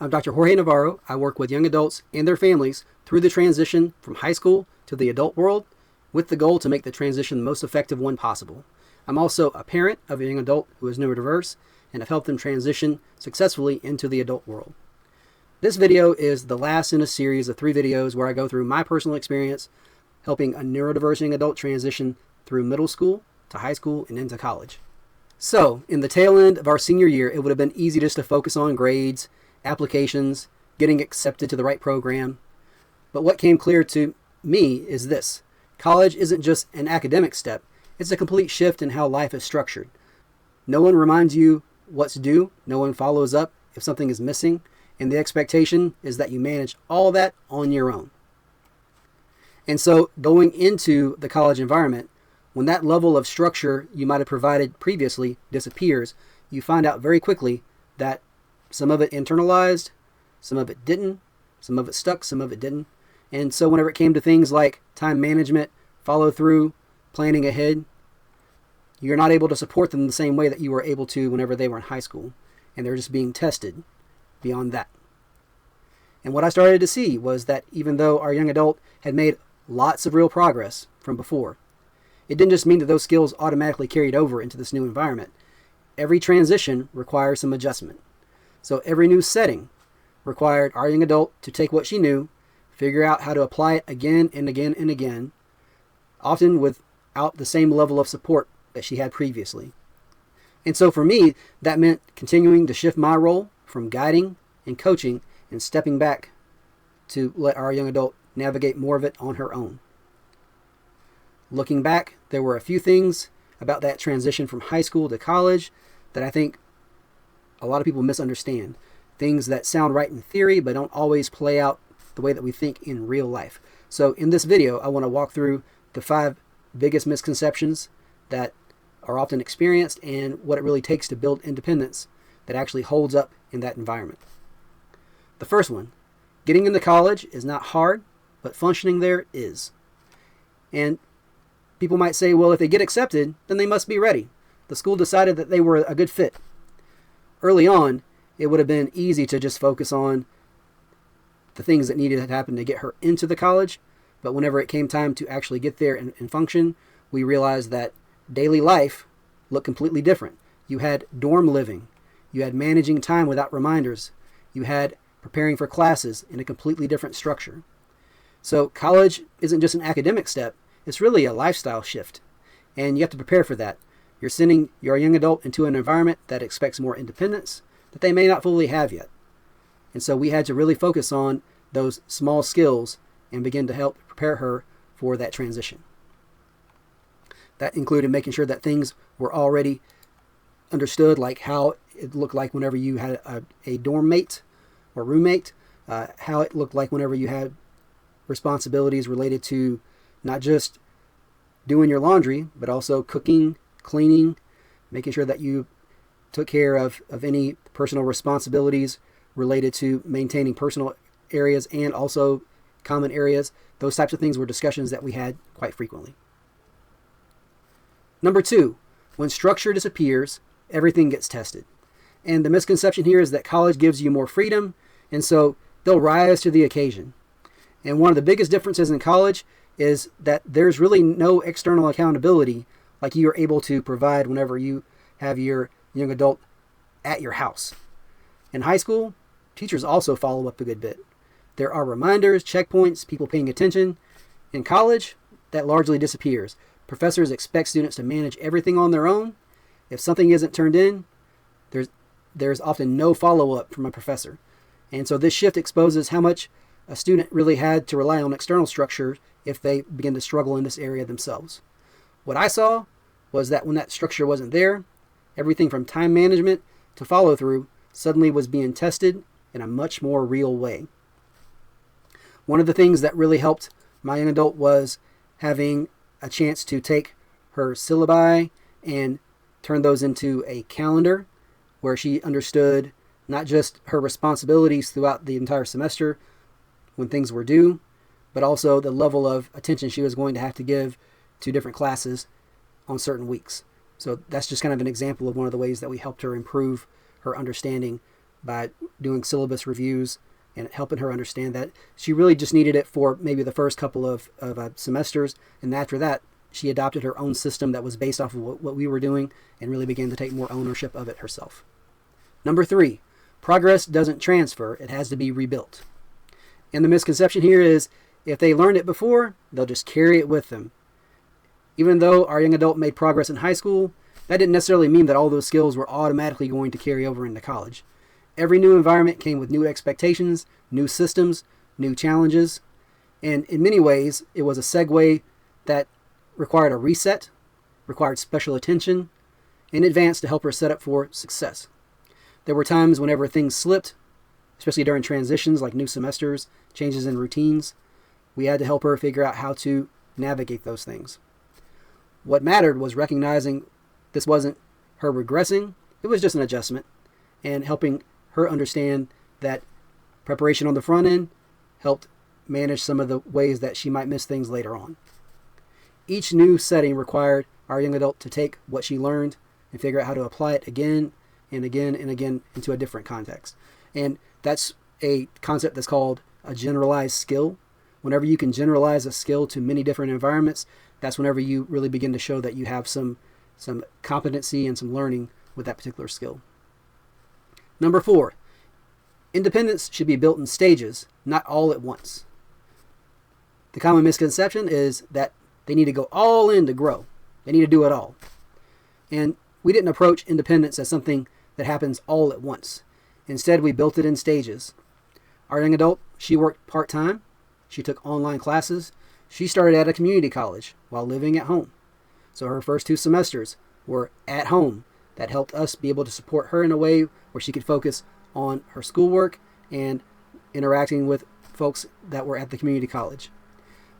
I'm Dr. Jorge Navarro. I work with young adults and their families through the transition from high school to the adult world with the goal to make the transition the most effective one possible. I'm also a parent of a young adult who is neurodiverse and have helped them transition successfully into the adult world. This video is the last in a series of 3 videos where I go through my personal experience helping a neurodiverse young adult transition through middle school to high school and into college. So, in the tail end of our senior year, it would have been easy just to focus on grades, applications, getting accepted to the right program. But what came clear to me is this. College isn't just an academic step, it's a complete shift in how life is structured. No one reminds you what's due, no one follows up if something is missing, and the expectation is that you manage all that on your own. And so, going into the college environment, when that level of structure you might have provided previously disappears, you find out very quickly that some of it internalized, some of it didn't, some of it stuck, some of it didn't. And so whenever it came to things like time management, follow through, planning ahead, you're not able to support them the same way that you were able to whenever they were in high school. And they're just being tested beyond that. And what I started to see was that even though our young adult had made lots of real progress from before, it didn't just mean that those skills automatically carried over into this new environment. Every transition requires some adjustment. So every new setting required our young adult to take what she knew, figure out how to apply it again and again and again, often without the same level of support that she had previously. And so for me, that meant continuing to shift my role from guiding and coaching and stepping back to let our young adult navigate more of it on her own. Looking back, there were a few things about that transition from high school to college that I think a lot of people misunderstand. Things that sound right in theory, but don't always play out the way that we think in real life. So in this video, I want to walk through the 5 biggest misconceptions that are often experienced and what it really takes to build independence that actually holds up in that environment. The first one, getting into college is not hard, but functioning there is. And people might say, well, if they get accepted, then they must be ready. The school decided that they were a good fit. Early on, it would have been easy to just focus on the things that needed to happen to get her into the college. But whenever it came time to actually get there and function, we realized that daily life looked completely different. You had dorm living. You had managing time without reminders. You had preparing for classes in a completely different structure. So college isn't just an academic step. It's really a lifestyle shift, and you have to prepare for that. You're sending your young adult into an environment that expects more independence that they may not fully have yet. And so we had to really focus on those small skills and begin to help prepare her for that transition. That included making sure that things were already understood, like how it looked like whenever you had a dorm mate or roommate, how it looked like whenever you had responsibilities related to not just doing your laundry, but also cooking, cleaning, making sure that you took care of any personal responsibilities related to maintaining personal areas and also common areas. Those types of things were discussions that we had quite frequently. Number 2, when structure disappears, everything gets tested. And the misconception here is that college gives you more freedom, and so they'll rise to the occasion. And one of the biggest differences in college is that there's really no external accountability like you are able to provide whenever you have your young adult at your house. In high school, teachers also follow up a good bit. There are reminders, checkpoints, people paying attention. In college, that largely disappears. Professors expect students to manage everything on their own. If something isn't turned in, there's often no follow-up from a professor. And so this shift exposes how much a student really had to rely on external structure if they begin to struggle in this area themselves. What I saw was that when that structure wasn't there, everything from time management to follow-through suddenly was being tested in a much more real way. One of the things that really helped my young adult was having a chance to take her syllabi and turn those into a calendar where she understood not just her responsibilities throughout the entire semester when things were due, but also the level of attention she was going to have to give to different classes on certain weeks. So that's just kind of an example of one of the ways that we helped her improve her understanding by doing syllabus reviews and helping her understand that she really just needed it for maybe the first couple of semesters. And after that, she adopted her own system that was based off of what we were doing and really began to take more ownership of it herself. Number 3, progress doesn't transfer. It has to be rebuilt. And the misconception here is if they learned it before, they'll just carry it with them. Even though our young adult made progress in high school, that didn't necessarily mean that all those skills were automatically going to carry over into college. Every new environment came with new expectations, new systems, new challenges, and in many ways, it was a segue that required a reset, required special attention in advance to help her set up for success. There were times whenever things slipped, especially during transitions like new semesters, changes in routines. We had to help her figure out how to navigate those things. What mattered was recognizing this wasn't her regressing, it was just an adjustment, and helping her understand that preparation on the front end helped manage some of the ways that she might miss things later on. Each new setting required our young adult to take what she learned and figure out how to apply it again and again and again into a different context. And that's a concept that's called a generalized skill. Whenever you can generalize a skill to many different environments, that's whenever you really begin to show that you have some competency and some learning with that particular skill. Number 4, independence should be built in stages, not all at once. The common misconception is that they need to go all in to grow. They need to do it all. And we didn't approach independence as something that happens all at once. Instead, we built it in stages. Our young adult, she worked part-time. She took online classes. She started at a community college while living at home. So her first 2 semesters were at home. That helped us be able to support her in a way where she could focus on her schoolwork and interacting with folks that were at the community college.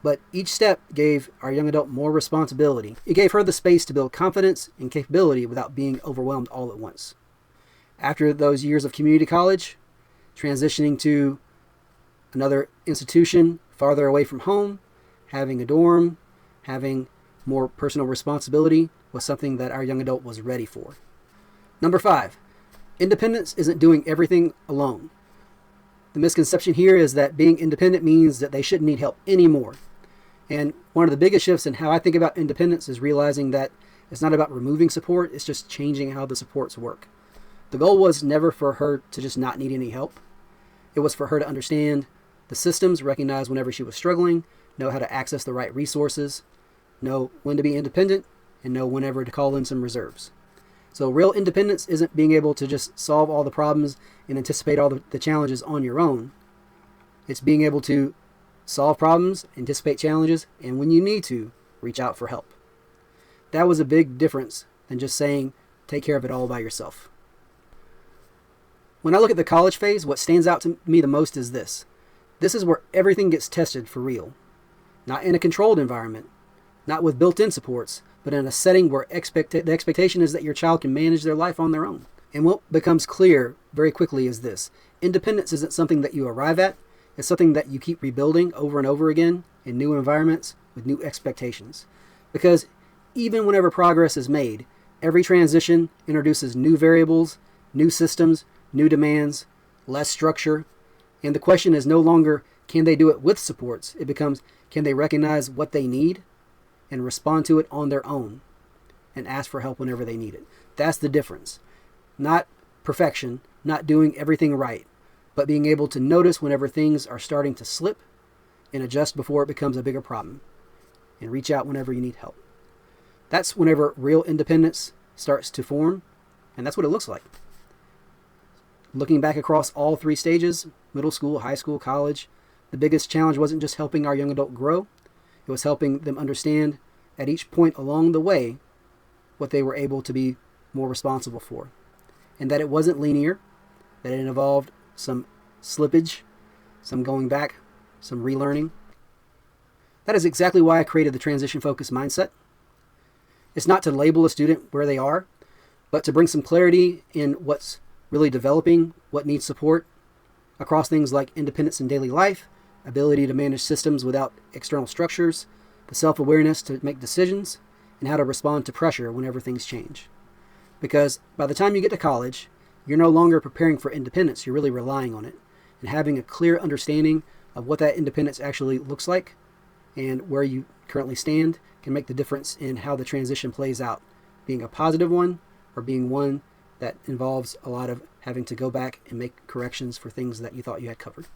But each step gave our young adult more responsibility. It gave her the space to build confidence and capability without being overwhelmed all at once. After those years of community college, transitioning to another institution farther away from home, having a dorm, having more personal responsibility was something that our young adult was ready for. Number 5, independence isn't doing everything alone. The misconception here is that being independent means that they shouldn't need help anymore. And one of the biggest shifts in how I think about independence is realizing that it's not about removing support, it's just changing how the supports work. The goal was never for her to just not need any help. It was for her to understand the systems, recognize whenever she was struggling, know how to access the right resources, know when to be independent, and know whenever to call in some reserves. So real independence isn't being able to just solve all the problems and anticipate all the challenges on your own. It's being able to solve problems, anticipate challenges, and when you need to, reach out for help. That was a big difference than just saying, take care of it all by yourself. When I look at the college phase, what stands out to me the most is this. This is where everything gets tested for real. Not in a controlled environment, not with built-in supports, but in a setting where the expectation is that your child can manage their life on their own. And what becomes clear very quickly is this. Independence isn't something that you arrive at. It's something that you keep rebuilding over and over again in new environments with new expectations. Because even whenever progress is made, every transition introduces new variables, new systems, new demands, less structure. And the question is no longer, can they do it with supports? It becomes, can they recognize what they need and respond to it on their own and ask for help whenever they need it? That's the difference. Not perfection, not doing everything right, but being able to notice whenever things are starting to slip and adjust before it becomes a bigger problem and reach out whenever you need help. That's whenever real independence starts to form, and that's what it looks like. Looking back across all 3 stages, middle school, high school, college, the biggest challenge wasn't just helping our young adult grow, it was helping them understand at each point along the way what they were able to be more responsible for. And that it wasn't linear, that it involved some slippage, some going back, some relearning. That is exactly why I created the transition-focused mindset. It's not to label a student where they are, but to bring some clarity in what's really developing, what needs support across things like independence in daily life, ability to manage systems without external structures, the self-awareness to make decisions, and how to respond to pressure whenever things change. Because by the time you get to college, you're no longer preparing for independence, you're really relying on it. And having a clear understanding of what that independence actually looks like and where you currently stand can make the difference in how the transition plays out, being a positive one or being one that involves a lot of having to go back and make corrections for things that you thought you had covered.